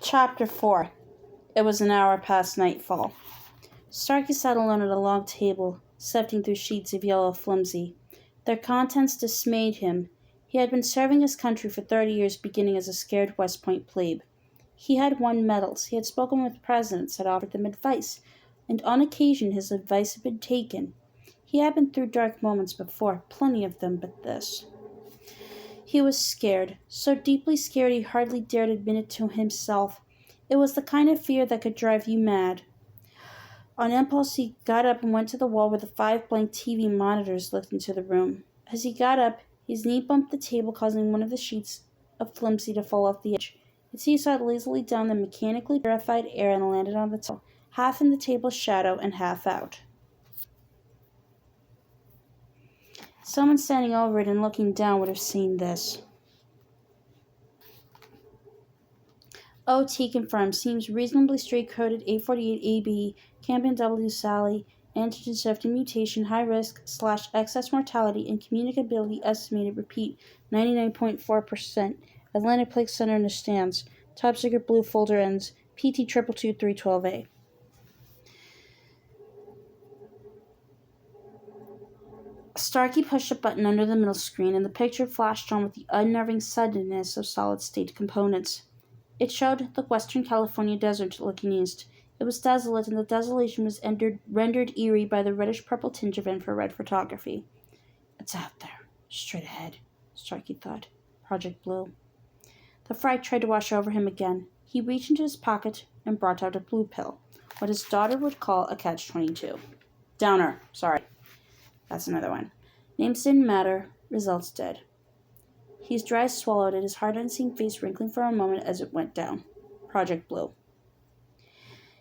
Chapter 4. It was an hour past nightfall. Starkey sat alone at a long table, sifting through sheets of yellow flimsy. Their contents dismayed him. He had been serving his country for 30 years, beginning as a scared West Point plebe. He had won medals, he had spoken with presidents, had offered them advice, and on occasion his advice had been taken. He had been through dark moments before, plenty of them, but this. He was scared, so deeply scared he hardly dared admit it to himself. It was the kind of fear that could drive you mad. On impulse, he got up and went to the wall where the 5 blank TV monitors looked into the room. As he got up, his knee bumped the table, causing one of the sheets of flimsy to fall off the edge. It seesawed lazily down the mechanically purified air and landed on the table, half in the table's shadow and half out. Someone standing over it and looking down would have seen this. OT confirmed. Seems reasonably straight-coded 848AB, Campion W Sally, antigen shift and mutation, high risk / excess mortality and communicability estimated, repeat, 99.4%. Atlantic Plague Center understands. Top secret blue folder ends, PT 222312A. Starkey pushed a button under the middle screen, and the picture flashed on with the unnerving suddenness of solid-state components. It showed the Western California desert looking east. It was desolate, and the desolation was rendered eerie by the reddish-purple tinge of infrared photography. It's out there, straight ahead, Starkey thought. Project Blue. The fright tried to wash over him again. He reached into his pocket and brought out a blue pill, what his daughter would call a catch-22. Downer, sorry. That's another one. Names didn't matter, results did. His dry swallowed and his hard-unseen face wrinkling for a moment as it went down. Project Blue.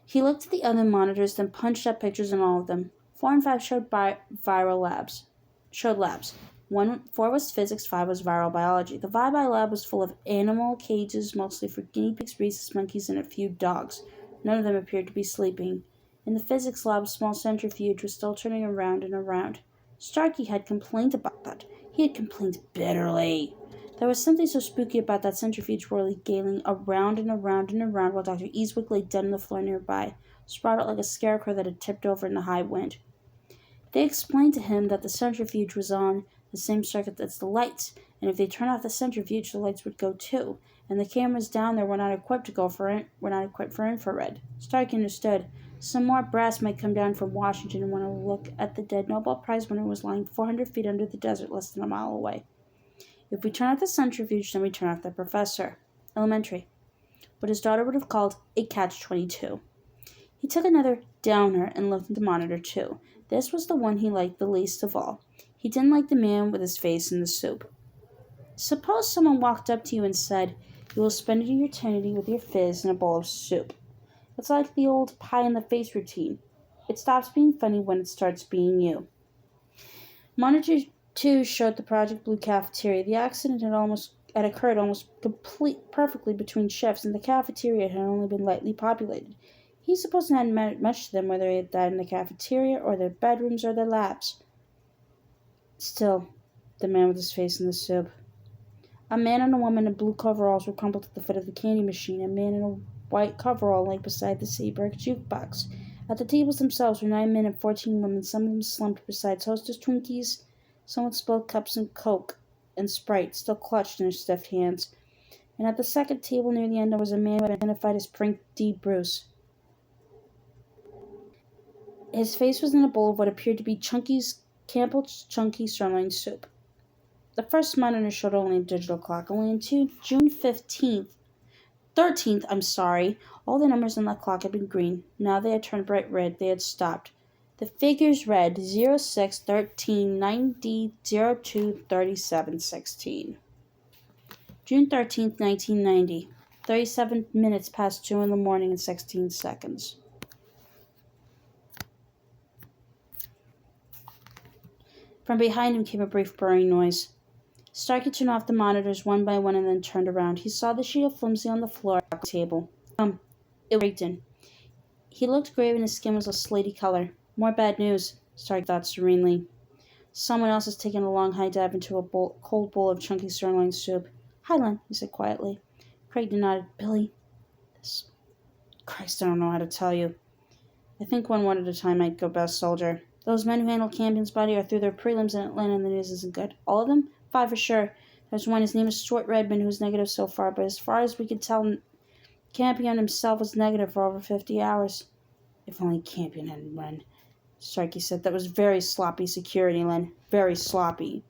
He looked at the other monitors, then punched up pictures on all of them. 4 and 5 showed viral labs. 4 was physics, 5 was viral biology. The Vibi lab was full of animal cages, mostly for guinea pigs, rhesus monkeys, and a few dogs. None of them appeared to be sleeping. In the physics lab, a small centrifuge was still turning around and around. Starkey had complained about that. He had complained bitterly. There was something so spooky about that centrifuge whirly gaining around and around and around while Dr. Eastwick lay dead on the floor nearby, sprawled out like a scarecrow that had tipped over in the high wind. They explained to him that the centrifuge was on the same circuit as the lights, and if they turned off the centrifuge, the lights would go too, and the cameras down there were not equipped for infrared. Starkey understood. Some more brass might come down from Washington and want to look at the dead Nobel Prize winner who was lying 400 feet under the desert less than a mile away. If we turn off the centrifuge, then we turn off the professor. Elementary. What his daughter would have called a catch-22. He took another downer and looked at the monitor, too. This was the one he liked the least of all. He didn't like the man with his face in the soup. Suppose someone walked up to you and said, "You will spend your eternity with your fizz in a bowl of soup." It's like the old pie-in-the-face routine. It stops being funny when it starts being you. Monitor 2 showed the Project Blue cafeteria. The accident had occurred almost perfectly between shifts, and the cafeteria had only been lightly populated. He supposed it hadn't mattered much to them whether they had died in the cafeteria or their bedrooms or their labs. Still, the man with his face in the soup. A man and a woman in blue coveralls were crumpled at the foot of the candy machine. A man in a white coverall lay beside the Seaberg jukebox. At the tables themselves were 9 men and 14 women, some of them slumped beside Hostess Twinkies, some with spilled cups and Coke and Sprite still clutched in their stiff hands. And at the second table near the end there was a man who identified as Frank D. Bruce. His face was in a bowl of what appeared to be Campbell's chunky sirloin soup. The first monitor showed only a digital clock. Only on June 13th, all the numbers on that clock had been green. Now they had turned bright red. They had stopped. The figures read 06-13-90-02-37-16. June 13th, 1990. 37 minutes past 2 in the morning and 16 seconds. From behind him came a brief burring noise. Starkey turned off the monitors one by one and then turned around. He saw the sheet of flimsy on the floor at the table. It was Rigdon. He looked grave and his skin was a slaty color. More bad news, Starkey thought serenely. Someone else has taken a long high dive into a cold bowl of chunky sirloin soup. "Hi, Len," he said quietly. Craig nodded. "Billy." Christ, I don't know how to tell you. I think one at a time might go best, soldier. Those men who handle Campion's body are through their prelims in Atlanta and the news isn't good. All of them? 5 for sure. There's one, his name is Stuart Redmond, who's negative so far, but as far as we can tell, Campion himself was negative for over 50 hours. If only Campion hadn't run. Starkey said, that was very sloppy security, Len. Very sloppy.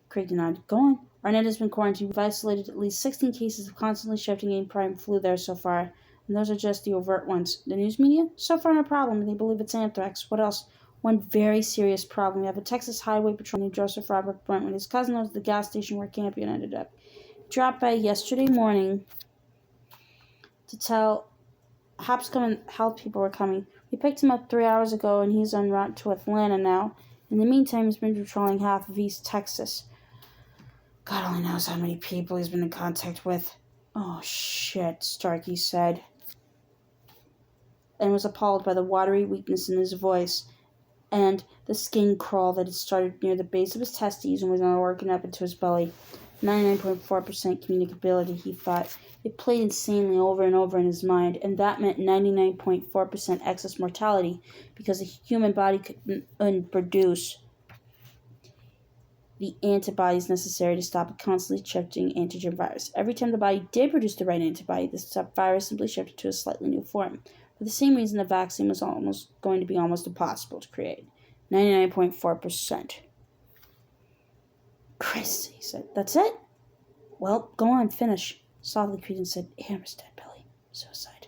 Craig nodded. Go on. Arnett has been quarantined. We've isolated at least 16 cases of constantly shifting A prime flu there so far. And those are just the overt ones. The news media? So far no problem. They believe it's anthrax. What else? One very serious problem. We have a Texas Highway Patrol named Joseph Robert Brentwood. His cousin owns the gas station where Campion ended up. He dropped by yesterday morning to tell Hopscomb and health people were coming. We picked him up 3 hours ago and he's en route to Atlanta now. In the meantime, he's been patrolling half of East Texas. God only knows how many people he's been in contact with. Oh, shit, Starkey said, and was appalled by the watery weakness in his voice and the skin crawl that had started near the base of his testes and was now working up into his belly. 99.4% communicability, he thought. It played insanely over and over in his mind, and that meant 99.4% excess mortality because the human body couldn't produce the antibodies necessary to stop a constantly shifting antigen virus. Every time the body did produce the right antibody, the virus simply shifted to a slightly new form. For the same reason, the vaccine was going to be almost impossible to create. 99.4%. Chris, he said, that's it? Well, go on, finish. Softly, Creedon said, Hammer's dead, Billy. Suicide.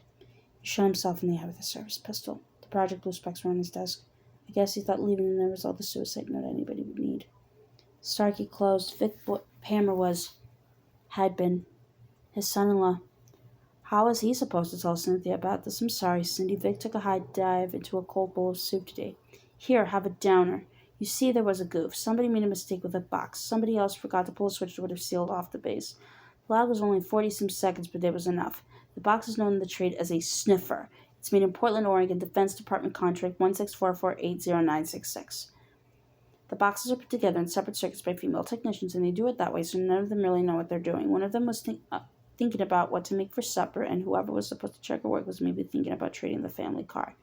He shot himself in the eye with a service pistol. The Project Blue specs were on his desk. I guess he thought leaving them there was all the suicide note anybody would need. Starkey closed. Vic Hammer had been his son-in-law. How was he supposed to tell Cynthia about this? I'm sorry, Cindy. Vic took a high dive into a cold bowl of soup today. Here, have a downer. You see, there was a goof. Somebody made a mistake with a box. Somebody else forgot to pull a switch that would have sealed off the base. The lag was only 40-some seconds, but it was enough. The box is known in the trade as a sniffer. It's made in Portland, Oregon, Defense Department contract 164480966. The boxes are put together in separate circuits by female technicians, and they do it that way so none of them really know what they're doing. One of them was thinking about what to make for supper, and whoever was supposed to check her work was maybe thinking about trading the family car.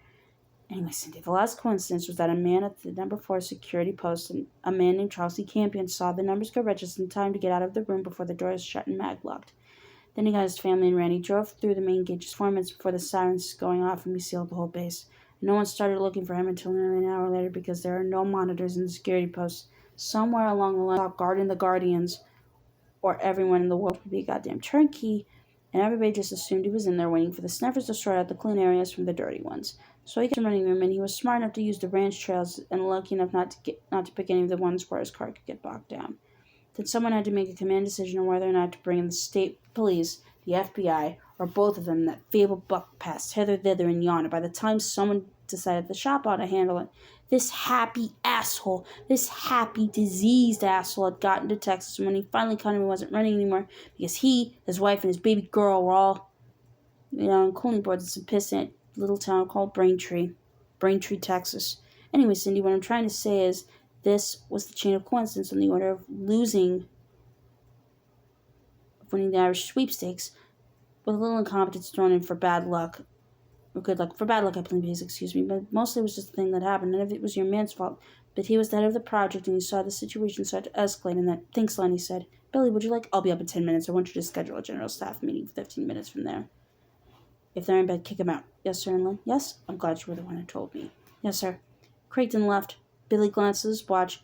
Anyway, Cindy, the last coincidence was that a man at the number 4 security post, and a man named Charles C. Campion, saw the numbers go red just in time to get out of the room before the doors shut and maglocked. Then he got his family and ran. He drove through the main gate just 4 minutes before the sirens going off, and we sealed the whole base. No one started looking for him until nearly an hour later because there are no monitors in the security posts. Somewhere along the line, guarding the Guardians, or everyone in the world would be a goddamn turnkey, and everybody just assumed he was in there waiting for the sniffers to sort out the clean areas from the dirty ones. So he got the running room, and he was smart enough to use the ranch trails and lucky enough not to pick any of the ones where his car could get bogged down. Then someone had to make a command decision on whether or not to bring in the state police, the FBI, or both of them. That fabled buck passed hither, thither, and yon. By the time someone decided the shop ought to handle it, this happy, diseased asshole had gotten to Texas, and when he finally caught him, he wasn't running anymore because he, his wife, and his baby girl were all, on cooling boards in some pissant little town called Braintree, Texas. Anyway, Cindy, what I'm trying to say is this was the chain of coincidence on the order of winning the Irish sweepstakes, with a little incompetence thrown in for bad luck. Or good luck. For bad luck, I blame his, excuse me. But mostly it was just the thing that happened. None of it was your man's fault. But he was the head of the project, and he saw the situation start to escalate, and that, thanks, Len, he said. Billy, would you like? I'll be up in 10 minutes. I want you to schedule a general staff meeting 15 minutes from there. If they're in bed, kick them out. Yes, sir, and Len? Yes? I'm glad you were the one who told me. Yes, sir. Creighton left. Billy glanced at his watch,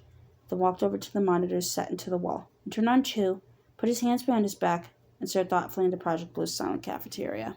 then walked over to the monitors set into the wall. He turned on 2, put his hands behind his back, and stared thoughtfully into Project Blue's silent cafeteria.